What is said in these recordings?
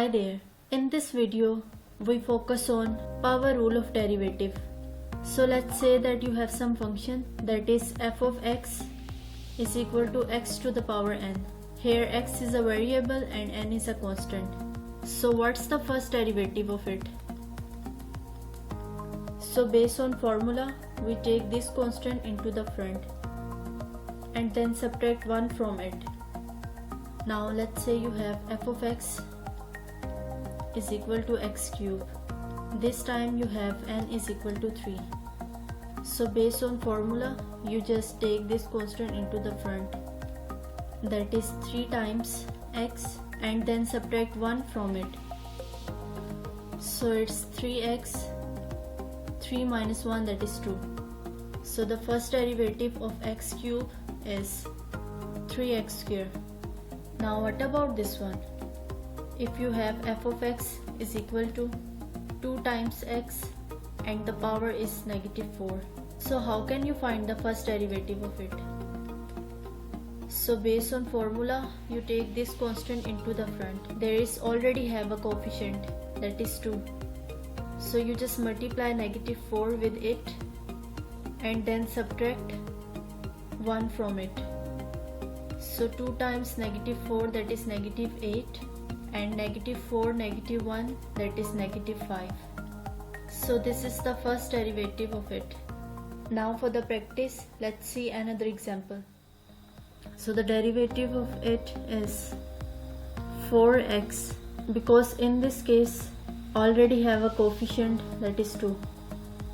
Hi there. In this video, we focus on power rule of derivative. So let's say that you have some function that is f of x is equal to x to the power n. Here x is a variable and n is a constant. So what's the first derivative of it? So based on formula, we take this constant into the front and then subtract 1 from it. Now let's say you have f of x is equal to x cube. This time you have n is equal to 3. So based on formula, you just take this constant into the front, that is 3 times x, and then subtract 1 from it. So it's 3x, 3 minus 1, that is 2. So the first derivative of x cube is 3x square. Now what about this one? If you have f of x is equal to 2 times x and the power is negative 4. So how can you find the first derivative of it? So based on formula, you take this constant into the front. There is already have a coefficient, that is 2. So you just multiply negative 4 with it and then subtract 1 from it. So 2 times negative 4, that is negative 8, and negative 4 negative 1, that is negative 5. So this is the first derivative of it. Now for the practice, let's see another example. So the derivative of it is 4x, because in this case already have a coefficient, that is 2,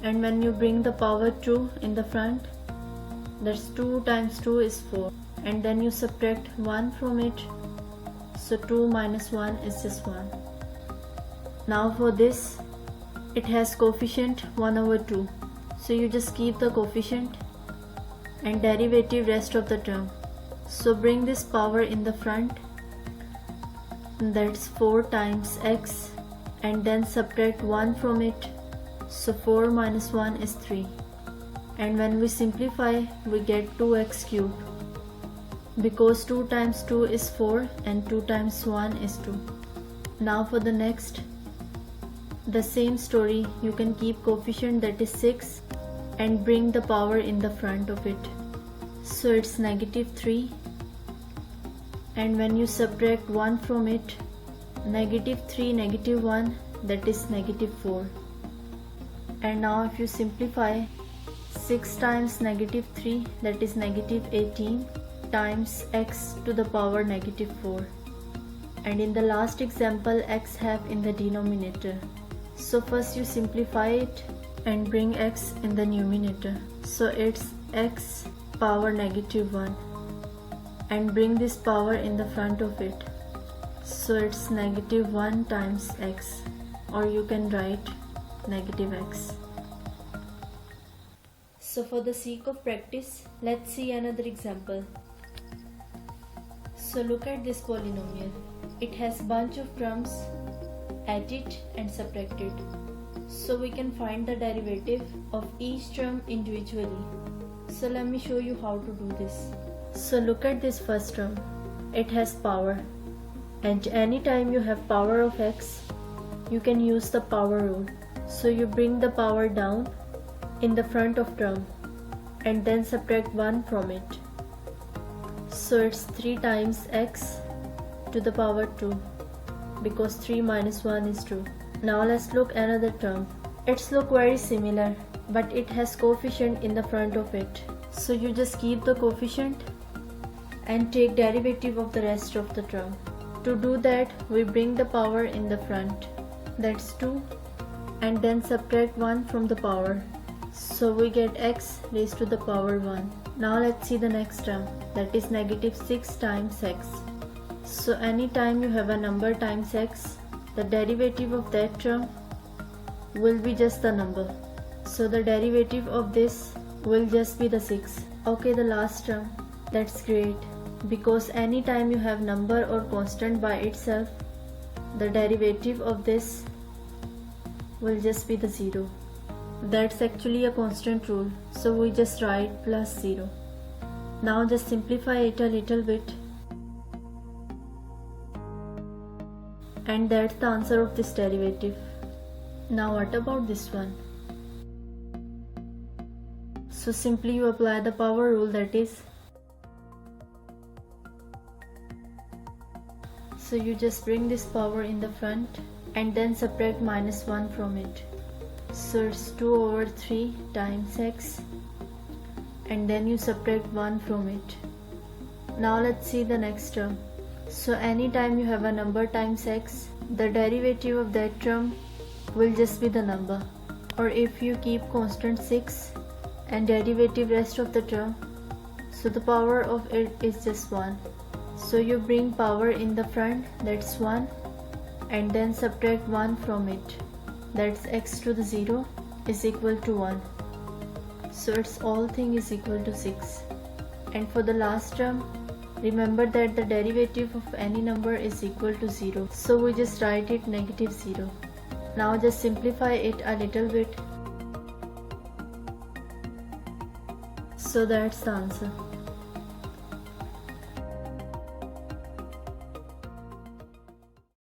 and when you bring the power 2 in the front, that's 2 times 2 is 4, and then you subtract 1 from it. So 2 minus 1 is just 1. Now for this, it has coefficient 1 over 2. So you just keep the coefficient and derivative rest of the term. So bring this power in the front, that's 4 times x, and then subtract 1 from it. So 4 minus 1 is 3. And when we simplify, we get 2x cube. Because 2 times 2 is 4 and 2 times 1 is 2. Now for the next, the same story, you can keep coefficient, that is 6, and bring the power in the front of it. So it's negative 3, and when you subtract 1 from it, negative 3 negative 1, that is negative 4. And now if you simplify, 6 times negative 3, that is negative 18, times x to the power negative 4, and in the last example x have in the denominator. So first you simplify it and bring x in the numerator. So it's x power negative 1, and bring this power in the front of it. So it's negative 1 times x, or you can write negative x. So for the sake of practice, let's see another example. So look at this polynomial. It has bunch of terms, add it and subtract it. So we can find the derivative of each term individually. So let me show you how to do this. So look at this first term. It has power, and anytime you have power of x, you can use the power rule. So you bring the power down in the front of term and then subtract 1 from it. So it's 3 times x to the power 2, because 3 minus 1 is 2. Now let's look another term. It's look very similar, but it has coefficient in the front of it. So you just keep the coefficient and take derivative of the rest of the term. To do that, we bring the power in the front, that's 2, and then subtract 1 from the power. So we get x raised to the power 1. Now let's see the next term, that is negative 6 times x. So anytime you have a number times x, the derivative of that term will be just the number. So the derivative of this will just be the 6. Okay, the last term, that's great, because anytime you have number or constant by itself, the derivative of this will just be the 0. That's actually a constant rule, so we just write plus 0. Now just simplify it a little bit And that's the answer of this derivative. Now what about this one? So simply you apply the power rule, that is, so you just bring this power in the front and then subtract -1 from it. So it's 2/3 times x, and then you subtract 1 from it. Now let's see the next term. So anytime you have a number times x, the derivative of that term will just be the number. Or if you keep constant 6 and derivative rest of the term, so the power of it is just 1. So you bring power in the front, that's 1, and then subtract 1 from it, that's x to the 0 is equal to 1. So its all thing is equal to 6. And for the last term, remember that the derivative of any number is equal to 0. So we just write it -0. Now just simplify it a little bit. So that's the answer.